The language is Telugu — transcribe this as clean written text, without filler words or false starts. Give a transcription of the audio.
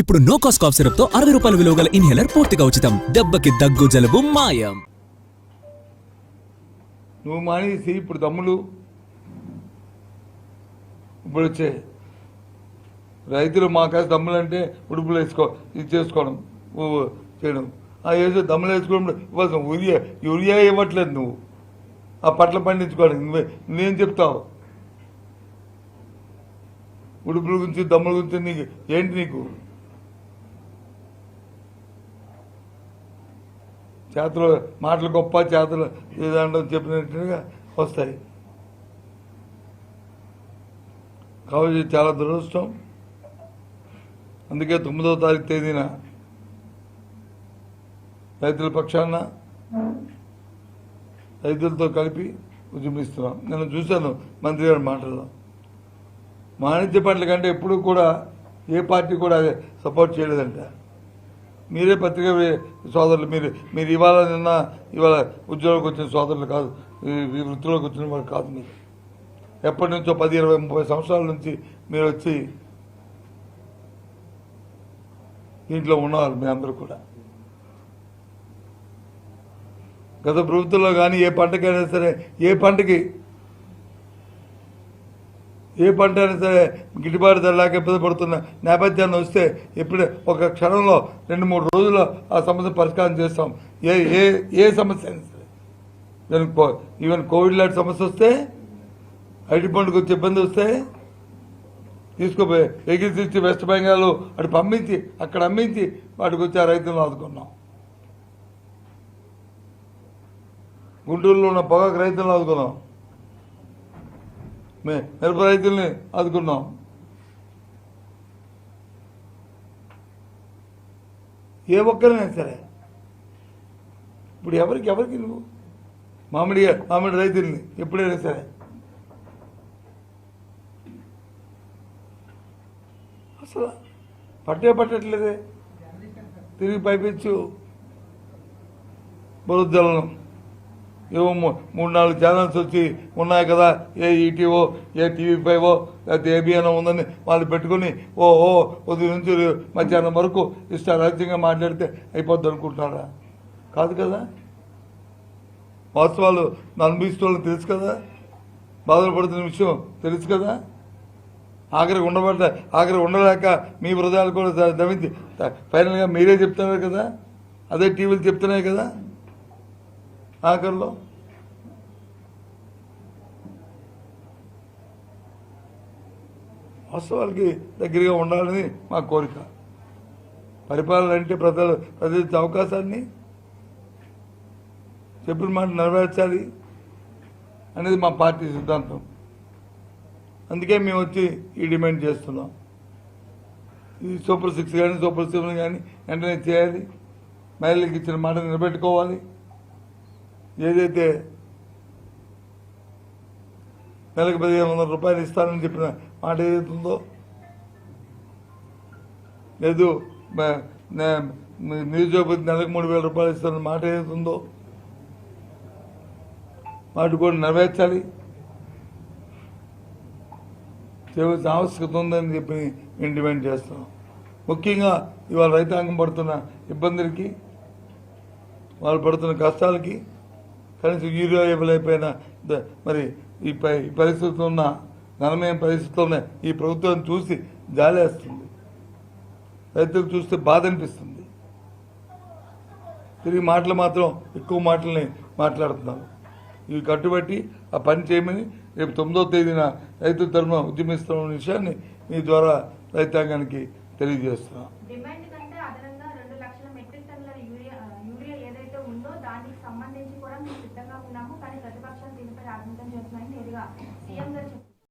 ఇప్పుడు నో కాస్ట్ కాఫ్ సిరప్ తో 60 రూపాయల విలువ గల ఇన్హేలర్ పూర్తిగా ఉచితం. దెబ్బకి దగ్గు జలుబు మాయం. నువ్వు మానేసి ఇప్పుడు తమ్ముళ్ళు ఇప్పుడు వచ్చే రైతులు మా కాస్త తమ్ముళ్ళు అంటే ఉడుపులు వేసుకో ఇది చేసుకోవడం చేయడం వేసే దమ్ములు వేసుకోవడం ఇవ్వాల్సిన యూరియా ఇవ్వట్లేదు నువ్వు ఆ పంటలు పండించుకోవడం నువ్వేం చెప్తావు ఉడుపుల గురించి దమ్ముల గురించి నీకు ఏంటి నీకు చేతలు మాటలు గొప్ప చేతలు ఏదంటే చెప్పినట్టుగా వస్తాయి. కాబట్టి చాలా దురదృష్టం. అందుకే 9వ తారీఖు తేదీన రైతుల పక్షాన రైతులతో కలిపి ఉద్యమిస్తున్నాం. నేను చూశాను మంత్రి గారి మాటల్లో. వాణిజ్య పంటల కంటే ఎప్పుడు కూడా ఏ పార్టీ కూడా సపోర్ట్ చేయలేదంట. మీరే పత్రికా సోదరులు మీరు ఇవాళ ఇవాళ ఉద్యోగంలోకి వచ్చిన సోదరులు కాదు, ఈ వృత్తిలోకి వచ్చిన వాళ్ళు కాదు. మీరు ఎప్పటి నుంచో 10, 20, 30 సంవత్సరాల నుంచి మీరు వచ్చి దీంట్లో ఉన్నవారు మీ అందరూ కూడా. గత ప్రభుత్వంలో కానీ ఏ పంటకైనా సరే ఏ పంట అయినా సరే గిట్టుబాటు ధర లేక ఇబ్బంది పడుతున్న నేపథ్యాన్ని వస్తే ఎప్పుడే ఒక క్షణంలో 2-3 రోజుల్లో ఆ సమస్య పరిష్కారం చేస్తాం. ఏ సమస్య అయినా సరే ఈవెన్ కోవిడ్ లాంటి సమస్య వస్తే ఐటీ పండుగ వచ్చే ఇబ్బంది వస్తే తీసుకుపోయి ఎగిరిచి వెస్ట్ బెంగాల్ అటు పంపించి అక్కడ అమ్మించి వాటికి వచ్చి ఆ రైతులను ఆదుకున్నాం. గుంటూరులో ఉన్న పొగాకు రైతులను ఆదుకున్నాం. మిరప రైతుల్ని ఆదుకున్నాం. ఏ ఒక్కరైనా సరే ఇప్పుడు ఎవరికి నువ్వు మామిడి రైతుల్ని ఎప్పుడైనా సరే అసలు పట్టట్లేదే. తిరిగి పైపించు బరుద్దలను ఏవో 3-4 ఛానల్స్ వచ్చి ఉన్నాయి కదా, ఏ ఈటీవో ఏ TV5 లేకపోతే ఏబిఎన్ ఉందని వాళ్ళు పెట్టుకుని ఉదయం నుంచి మధ్యాహ్నం వరకు ఇష్టారాజ్యంగా మాట్లాడితే అయిపోద్ది అనుకుంటున్నారా? కాదు కదా. వాస్తవాలు అనుభవిస్తూ తెలుసు కదా, బాధలు పడుతున్న విషయం తెలుసు కదా. ఆఖరి ఉండలేక మీ హృదయాలు కూడా దమించి ఫైనల్గా మీరే చెప్తున్నారు కదా, అదే టీవీలు చెప్తున్నాయి కదా. ఆఖరిలో వాస్తవాలకి దగ్గరగా ఉండాలని మా కోరిక. పరిపాలన అంటే ప్రజలు అవకాశాన్ని చెప్పిన మాట నెరవేర్చాలి అనేది మా పార్టీ సిద్ధాంతం. అందుకే మేము వచ్చి ఈ డిమాండ్ చేస్తున్నాం. ఈ సూపర్ 6 కానీ సూపర్ 7 కానీ వెంటనే చేయాలి. మహిళలకు ఇచ్చిన మాట నిలబెట్టుకోవాలి. ఏదైతే నెలకు 1500 రూపాయలు ఇస్తానని చెప్పిన మాట ఏదైతే ఉందో, లేదు నిరుద్యోగపతి నెలకు 3000 రూపాయలు ఇస్తానని మాట ఏదైతే ఉందో వాటి కూడా నెరవేర్చాలి. చేయవలసిన ఆవశ్యకత ఉందని చెప్పి మేము డిమాండ్ చేస్తున్నాం. ముఖ్యంగా ఇవాళ రైతాంగం పడుతున్న ఇబ్బందులకి, వాళ్ళు పడుతున్న కష్టాలకి కనీసం యూరియా ఇవ్వలేకపోయినా మరి ఈ పరిస్థితుల్లో ఉన్న ఘనమైన పరిస్థితుల్లో ఈ ప్రభుత్వాన్ని చూసి జాలేస్తుంది. రైతులు చూస్తే బాధ అనిపిస్తుంది. తిరిగి మాటలు మాత్రం ఎక్కువ మాటల్ని మాట్లాడుతున్నారు. ఇవి కట్టుబట్టి ఆ పని చేయమని రేపు 9వ తేదీన రైతుల తరఫున ఉద్యమిస్తున్న విషయాన్ని మీ ద్వారా రైతాంగానికి తెలియజేస్తున్నాం. డిమాండ్ కంటే అదనంగా 2 లక్షల మెట్రిక్ టన్నుల యూరియా ఏదైతే ఉందో దానికి సంబంధించి కూడా మేము సిద్ధంగా ఉన్నాము. కానీ ప్రతిపక్షాలు దీనిపై రాజకీయం చేస్తున్నాయని నేరుగా సీఎం గారు చెప్పారు.